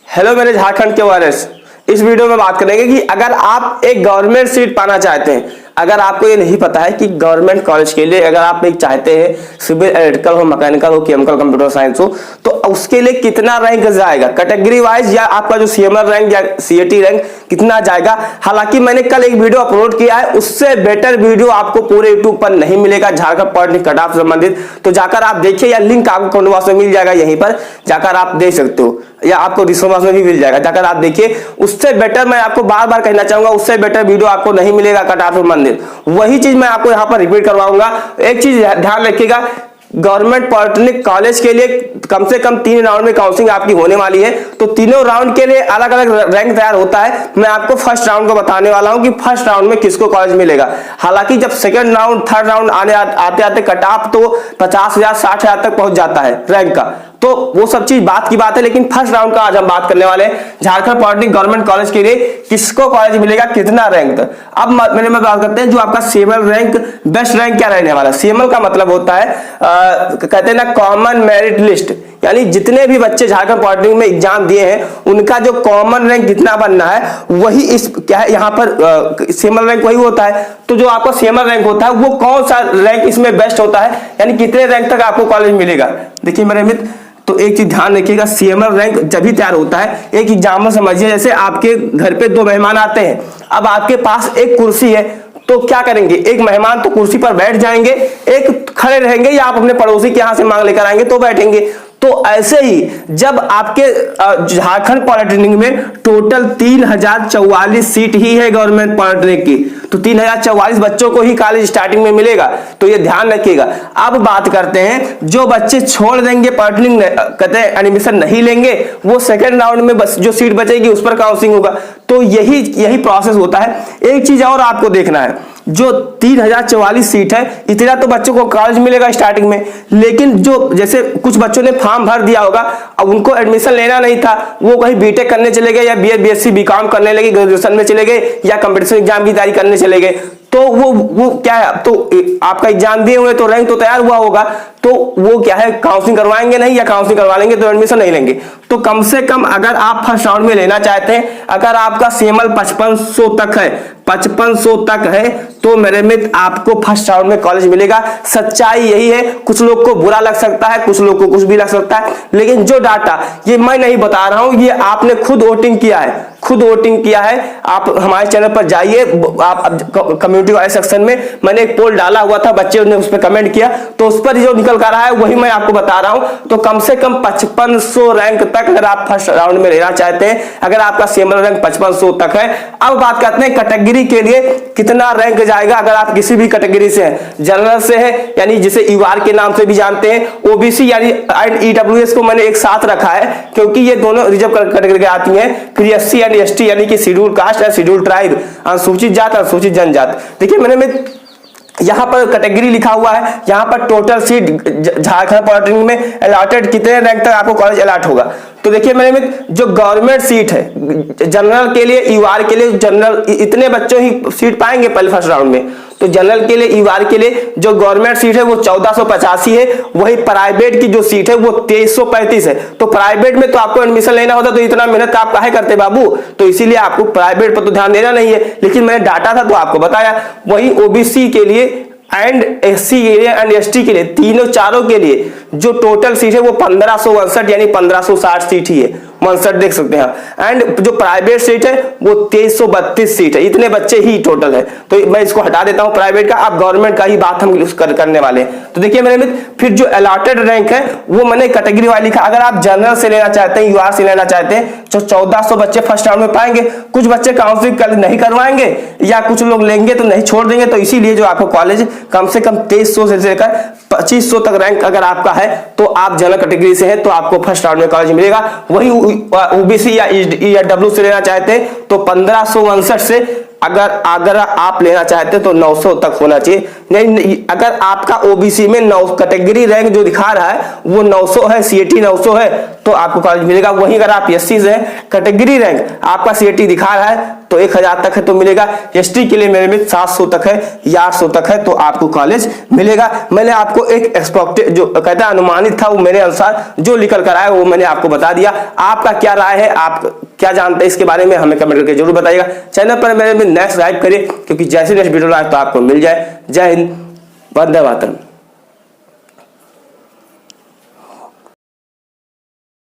Hello मेरे झारखंड के virus. इस वीडियो में बात करेंगे कि अगर आप एक गवर्नमेंट सीट पाना चाहते हैं, अगर आपको ये नहीं पता है कि गवर्नमेंट कॉलेज के लिए अगर आप एक चाहते हैं सिविल इलेक्ट्रिकल हो, मैकेनिकल हो, केमिकल कंप्यूटर साइंस हो, तो उसके लिए कितना रैंक जाएगा कैटेगरी वाइज, या आपका जो सीएमएल रैंक या सीएटी रैंक कितना जाएगा। हालांकि मैंने कल एक वीडियो अपलोड किया है, उससे बेटर वीडियो आपको पूरे यूट्यूब पर नहीं मिलेगा झारखंड पॉलिटेक्निक कट ऑफ संबंधित, तो जाकर आप देखिए, या लिंक आपको कमेंट बॉक्स में मिल जाएगा, यहीं पर जाकर आप देख सकते हो, या आपको डिस्क्रिप्शन बॉक्स में भी मिल जाएगा, जाकर आप देखिए। उससे बेटर मैं आपको बार बार कहना चाहूंगा, उससे बेटर वीडियो आपको नहीं मिलेगा कट ऑफ संबंधित। वही चीज मैं आपको यहाँ पर रिपीट करवाऊंगा। एक चीज ध्यान रखिएगा, गवर्नमेंट पॉलिटेक्निक कॉलेज के लिए कम से कम 3 राउंड में काउंसलिंग आपकी होने वाली है, तो तीनों राउंड के लिए अलग अलग रैंक तैयार होता है। मैं आपको फर्स्ट राउंड को बताने वाला हूं कि फर्स्ट राउंड में किसको कॉलेज मिलेगा। हालांकि जब सेकंड राउंड थर्ड राउंड आते आते कट ऑफ तो 50,000 60,000 तक पहुंच जाता है रैंक का, तो वो सब चीज बात की बात है। लेकिन फर्स्ट राउंड का आज हम बात करने वाले हैं, झारखंड पॉलिटेक्निक गवर्नमेंट कॉलेज के लिए किसको कॉलेज मिलेगा, कितना रैंक। अब मेरे में बात करते हैं जो आपका सीएमएल रैंक, बेस्ट रैंक क्या रहने वाला। सीएमएल का मतलब होता है कहते हैं ना कॉमन मेरिट लिस्ट, यानी जितने भी बच्चे झारखंड पॉलिटेक्निक में एग्जाम दिए हैं उनका जो कॉमन रैंक जितना बनना है वही इस क्या है यहाँ पर सीएमएल रैंक वही होता है। तो जो आपका सीएमएल रैंक होता है वो कौन सा रैंक इसमें बेस्ट होता है, यानी कितने रैंक तक आपको कॉलेज मिलेगा। देखिए मेरे मित्र, तो एक चीज ध्यान रखिएगा, सीएमएल रैंक जब भी तैयार होता है, एक एग्जाम्पल समझिए, जैसे आपके घर पे 2 मेहमान आते हैं, अब आपके पास एक कुर्सी है, तो क्या करेंगे, एक मेहमान तो कुर्सी पर बैठ जाएंगे, एक खड़े रहेंगे, या आप अपने पड़ोसी के यहां से मांग लेकर आएंगे तो बैठेंगे। तो ऐसे ही जब आपके झारखंड पॉलिटेक्निक में टोटल 3044 सीट ही है गवर्नमेंट पॉलिटेक्निक की, तो 3044 बच्चों को ही कॉलेज स्टार्टिंग में मिलेगा, तो ये ध्यान रखिएगा। अब बात करते हैं जो बच्चे छोड़ देंगे पॉलिटेक्निक, कहते हैं एडमिशन नहीं लेंगे, वो सेकंड राउंड में बस जो सीट बचेगी उस पर काउंसलिंग होगा। तो यही प्रोसेस होता है। एक चीज और आपको देखना है, जो 3044 सीट है, इतना तो बच्चों को कॉलेज मिलेगा स्टार्टिंग में, लेकिन जो जैसे कुछ बच्चों ने फॉर्म भर दिया होगा, अब उनको एडमिशन लेना नहीं था, वो कहीं बीटेक करने चले गए, या बीए बीएससी बीकॉम करने लगे, ग्रेजुएशन में चले गए, या कंपटीशन एग्जाम की तैयारी करने चले गए, तो वो क्या है, तो आपका एग्जाम दिए हुए तो रैंक तो तैयार हुआ होगा, तो वो क्या है काउंसलिंग करवाएंगे नहीं, या काउंसलिंग करवा लेंगे तो एडमिशन नहीं लेंगे। तो कम से कम अगर आप फर्स्ट राउंड में लेना चाहते हैं, अगर आपका सीएमएल 5500 तक है, 5500 तक है, तो मेरे मित्र आपको फर्स्ट राउंड में कॉलेज मिलेगा। सच्चाई यही है। कुछ लोग को बुरा लग सकता है, कुछ लोग को कुछ भी लग सकता है, लेकिन जो डाटा ये मैं नहीं बता रहा हूं, ये आपने खुद वोटिंग किया है, खुद वोटिंग किया है। आप हमारे चैनल पर जाइए, आप कम्युनिटी वाले सेक्शन में मैंने एक पोल डाला हुआ था, बच्चे ने उस पर कमेंट किया, तो उस पर जो निकल कर रहा है वही मैं आपको बता रहा हूं। तो कम से कम 5500 रैंक तक अगर आप फर्स्ट राउंड में लेना चाहते हैं, अगर आपका सीएमएल रैंक 5500 तक है। अब बात करते हैं कैटेगरी के लिए कितना रैंक जाएगा। अगर आप किसी भी कैटेगरी से हैं, जनरल से है, यानी जिसे यूआर के नाम से भी जानते हैं, ओबीसी यानी ईडब्ल्यूएस को मैंने एक साथ रखा है क्योंकि ये दोनों रिजर्व कैटेगरी आती हैं। फिर एससी यानी एसटी यानी कि शेड्यूल कास्ट या शेड्यूल ट्राइब, अनुसूचित जात अनुसूचित जनजात। देखिए मैंने में यहाँ पर कैटेगरी लिखा हुआ है, यहाँ पर टोटल सीट झारखंड पॉलिटेक्निक में अलॉटेड कितने रैंक तक आपको कॉलेज अलॉट होगा। तो देखिए मेरे में जो गवर्नमेंट सीट है जनरल के लिए, यूआर के लिए, जनरल इतने बच्चों ही सीट पाएंगे पहले फर्स्ट राउंड में। तो जनरल के लिए, यूआर के लिए जो गवर्नमेंट सीट है वो 1485 है, वही प्राइवेट की जो सीट है वो 2335 है। तो प्राइवेट में तो आपको एडमिशन लेना होता तो इतना मेहनत आप काहे करते बाबू, तो इसीलिए आपको प्राइवेट पर तो ध्यान देना नहीं है, लेकिन मैंने डाटा था तो आपको बताया। वही ओबीसी के लिए एंड एससी एंड एसटी के लिए, तीनों चारों के लिए जो टोटल सीट है वो 1559 यानी 1560 सीट ही है, 59 देख सकते हैं। एंड जो प्राइवेट सीट है वो 2332 सीट है, इतने बच्चे ही टोटल है। तो मैं इसको हटा देता हूं प्राइवेट का, अब गवर्नमेंट का ही बात हम करने वाले हैं। तो देखिए मेरे मित्र, फिर जो अलॉटेड रैंक है वो मैंने कैटेगरी वाइज लिखा। अगर आप जनरल से लेना चाहते हैं, यूआर से लेना चाहते हैं, तो 1400 बच्चे फर्स्ट राउंड में पाएंगे। कुछ बच्चे काउंसलिंग नहीं करवाएंगे, या कुछ लोग लेंगे तो नहीं छोड़ देंगे, तो इसीलिए जो आपको कॉलेज कम से कम 2300 से लेकर 2500 तक रैंक अगर आपका है, तो आप जनरल कैटेगरी से हैं तो आपको फर्स्ट राउंड में कॉलेज मिलेगा। वही ओबीसी या ईडब्ल्यू से लेना चाहते हैं तो 1559 से अगर आप लेना चाहते हैं तो 900 तक होना चाहिए। नहीं, अगर आपका ओबीसी में 9 कैटेगरी रैंक जो दिखा रहा है वो 900 है, सीएटी 900 है तो आपको कॉलेज मिलेगा। वहीं अगर आप एससी से कैटेगरी रैंक आपका सीएटी दिखा रहा है तो 1000 तक है तो मिलेगा। एसटी के लिए मेरे में 700 तक है या 800 तक है तो आपको कॉलेज मिलेगा। मैंने आपको एक एक्सपेक्टेड जो कहता है अनुमानित था वो मेरे अनुसार जो निकल कर आया वो मैंने आपको बता दिया। आपका क्या राय है, आप क्या जानते हैं इसके बारे में हमें कमेंट करके जरूर बताइएगा। चैनल पर मेरे में नेक्स्ट सब्सक्राइब करिए क्योंकि जैसे नेक्स्ट वीडियो आए तो आपको मिल जाए। जय हिंद, वंदे मातरम।